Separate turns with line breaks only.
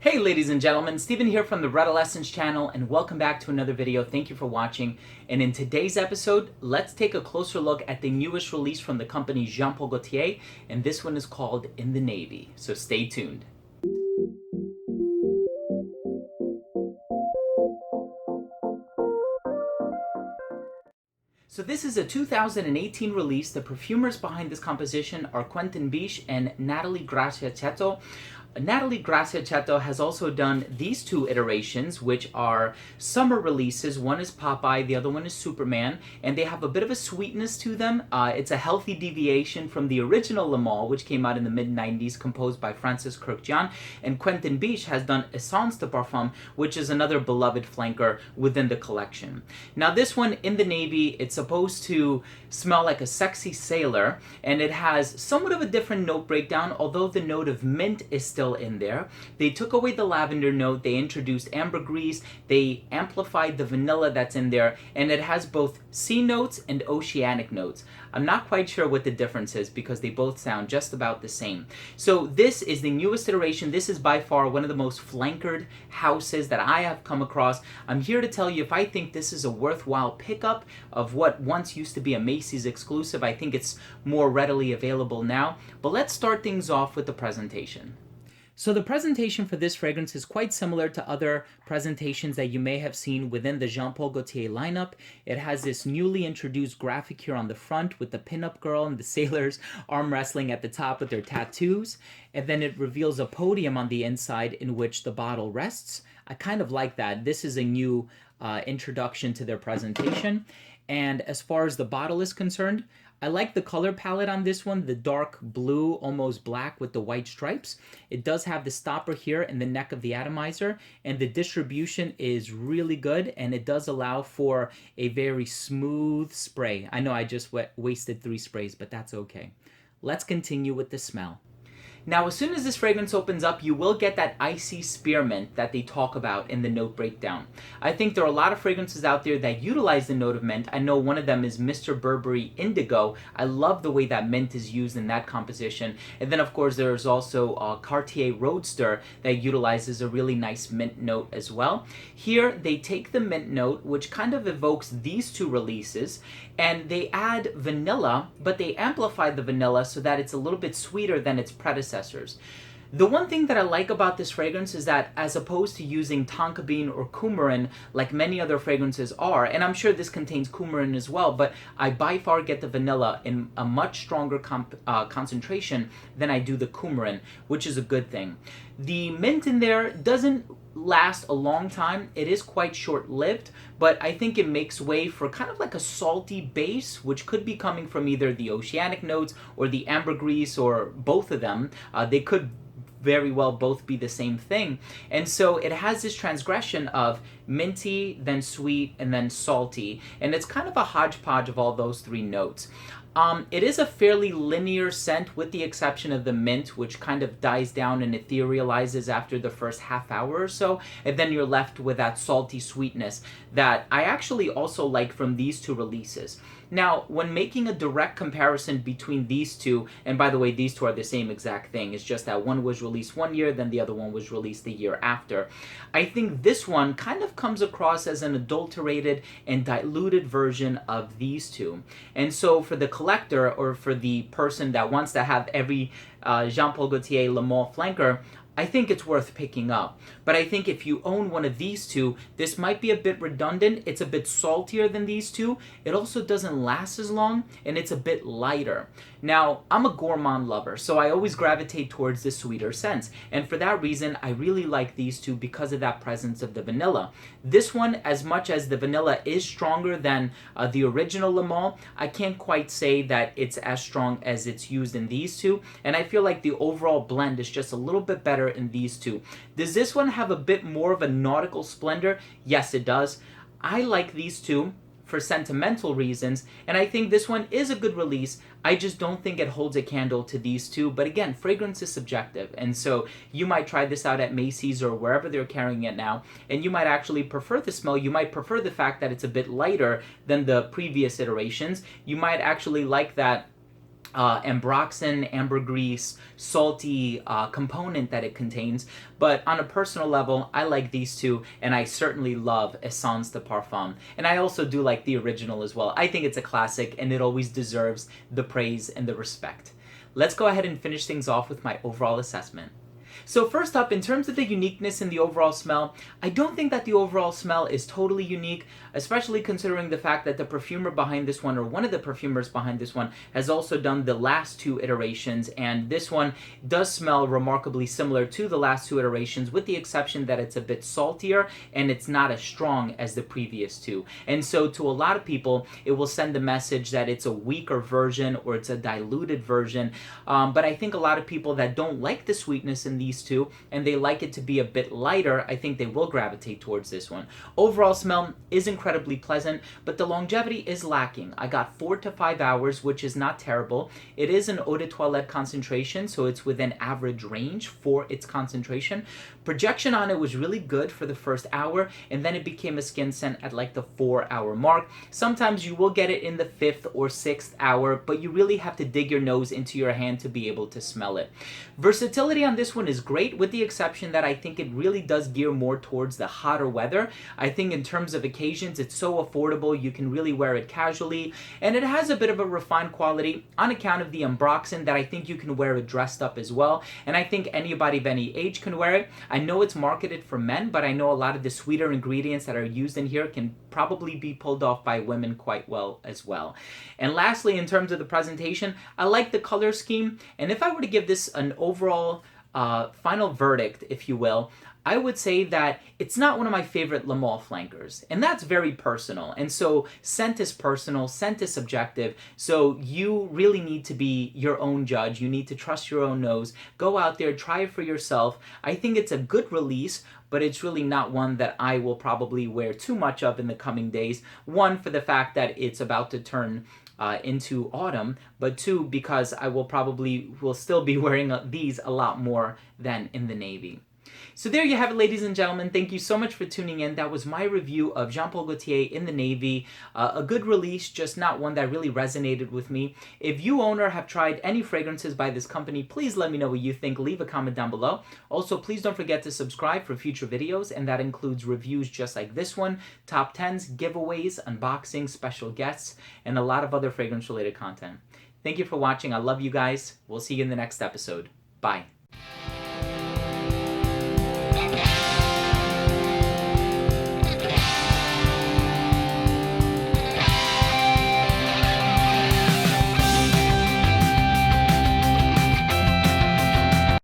Hey ladies and gentlemen, Steven here from the Redolessence channel, and welcome back to another video. Thank you for watching. And in today's episode, let's take a closer look at the newest release from the company Gaultier, and this one is called In the Navy. So stay tuned. So this is a 2018 release. The perfumers behind this composition are Quentin Biche and Natalie Gracia-Chetto. Natalie Gracia-Chetto has also done these two iterations, which are summer releases. One is Popeye, the other one is Superman, and they have a bit of a sweetness to them. It's a healthy deviation from the original Le Male, which came out in the mid-90s, composed by Francis Kurkdjian, and Quentin Biche has done Essence de Parfum, which is another beloved flanker within the collection. Now this one, In the Navy, it's supposed to smell like a sexy sailor, and it has somewhat of a different note breakdown, although the note of mint is still in there. They took away the lavender note, they introduced ambergris, they amplified the vanilla that's in there, and it has both sea notes and oceanic notes. I'm not quite sure what the difference is because they both sound just about the same. So this is the newest iteration. This is by far one of the most flankered houses that I have come across. I'm here to tell you if I think this is a worthwhile pickup of what once used to be a Macy's exclusive. I think it's more readily available now. But let's start things off with the presentation. So the presentation for this fragrance is quite similar to other presentations that you may have seen within the Jean Paul Gaultier lineup. It has this newly introduced graphic here on the front with the pinup girl and the sailors arm wrestling at the top with their tattoos. And then it reveals a podium on the inside in which the bottle rests. I kind of like that. This is a new introduction to their presentation. And as far as the bottle is concerned, I like the color palette on this one, the dark blue, almost black with the white stripes. It does have the stopper here in the neck of the atomizer, and the distribution is really good, and it does allow for a very smooth spray. I know I just wasted 3 sprays, but that's okay. Let's continue with the smell. Now, as soon as this fragrance opens up, you will get that icy spearmint that they talk about in the note breakdown. I think there are a lot of fragrances out there that utilize the note of mint. I know one of them is Mr. Burberry Indigo. I love the way that mint is used in that composition. And then, of course, there's also Cartier Roadster that utilizes a really nice mint note as well. Here, they take the mint note, which kind of evokes these two releases, and they add vanilla, but they amplify the vanilla so that it's a little bit sweeter than its predecessors. The one thing that I like about this fragrance is that as opposed to using tonka bean or coumarin like many other fragrances are, and I'm sure this contains coumarin as well, but I by far get the vanilla in a much stronger concentration than I do the coumarin, which is a good thing. The mint in there doesn't last a long time. It is quite short-lived, but I think it makes way for kind of like a salty base, which could be coming from either the oceanic notes or the ambergris or both of them. They could very well both be the same thing. And so it has this transgression of minty, then sweet, and then salty. And it's kind of a hodgepodge of all those 3 notes. It is a fairly linear scent with the exception of the mint, which kind of dies down and etherealizes after the first half hour or so, and then you're left with that salty sweetness that I actually also like from these 2 releases. Now, when making a direct comparison between these 2, and by the way, these 2 are the same exact thing, it's just that one was released 1 year, then the other one was released the year after. I think this one kind of comes across as an adulterated and diluted version of these 2. And so for the collector, or for the person that wants to have every Jean Paul Gaultier Le Male flanker, I think it's worth picking up. But I think if you own one of these 2, this might be a bit redundant. It's a bit saltier than these 2. It also doesn't last as long, and it's a bit lighter. Now, I'm a gourmand lover, so I always gravitate towards the sweeter scents. And for that reason, I really like these 2 because of that presence of the vanilla. This one, as much as the vanilla is stronger than the original Le Male, I can't quite say that it's as strong as it's used in these 2. And I feel like the overall blend is just a little bit better in these 2. Does this one have a bit more of a nautical splendor? Yes, it does. I like these 2 for sentimental reasons, and I think this one is a good release. I just don't think it holds a candle to these 2, but again, fragrance is subjective, and so you might try this out at Macy's or wherever they're carrying it now, and you might actually prefer the smell. You might prefer the fact that it's a bit lighter than the previous iterations. You might actually like that ambroxan, ambergris, salty component that it contains. But on a personal level, I like these two, and I certainly love Essence de Parfum. And I also do like the original as well. I think it's a classic, and it always deserves the praise and the respect. Let's go ahead and finish things off with my overall assessment. So first up, in terms of the uniqueness in the overall smell, I don't think that the overall smell is totally unique, especially considering the fact that the perfumer behind this one, or one of the perfumers behind this one, has also done the last two iterations, and this one does smell remarkably similar to the last two iterations, with the exception that it's a bit saltier and it's not as strong as the previous two. And so to a lot of people, it will send the message that it's a weaker version or it's a diluted version, but I think a lot of people that don't like the sweetness in these two, and they like it to be a bit lighter, I think they will gravitate towards this one. Overall smell is incredibly pleasant, but the longevity is lacking. I got 4 to 5 hours, which is not terrible. It is an eau de toilette concentration, so it's within average range for its concentration. Projection on it was really good for the first hour, and then it became a skin scent at like the 4-hour mark. Sometimes you will get it in the 5th or 6th hour, but you really have to dig your nose into your hand to be able to smell it. Versatility on this one is great, with the exception that I think it really does gear more towards the hotter weather. I think in terms of occasions, it's so affordable, you can really wear it casually, and it has a bit of a refined quality on account of the ambroxan that I think you can wear it dressed up as well, and I think anybody of any age can wear it. I know it's marketed for men, but I know a lot of the sweeter ingredients that are used in here can probably be pulled off by women quite well as well. And lastly, in terms of the presentation, I like the color scheme, and if I were to give this an overall final verdict, if you will, I would say that it's not one of my favorite Le Male flankers, and that's very personal. And so scent is personal, scent is subjective, so you really need to be your own judge. You need to trust your own nose. Go out there, try it for yourself. I think it's a good release, but it's really not one that I will probably wear too much of in the coming days. One, for the fact that it's about to turn into autumn, but two, because I will still be wearing these a lot more than in the navy. So there you have it, ladies and gentlemen. Thank you so much for tuning in. That was my review of Jean Paul Gaultier in the navy. A good release, just not one that really resonated with me. If you own or have tried any fragrances by this company, please let me know what you think. Leave a comment down below. Also, please don't forget to subscribe for future videos, and that includes reviews just like this one, top 10s, giveaways, unboxings, special guests, and a lot of other fragrance-related content. Thank you for watching. I love you guys. We'll see you in the next episode. Bye.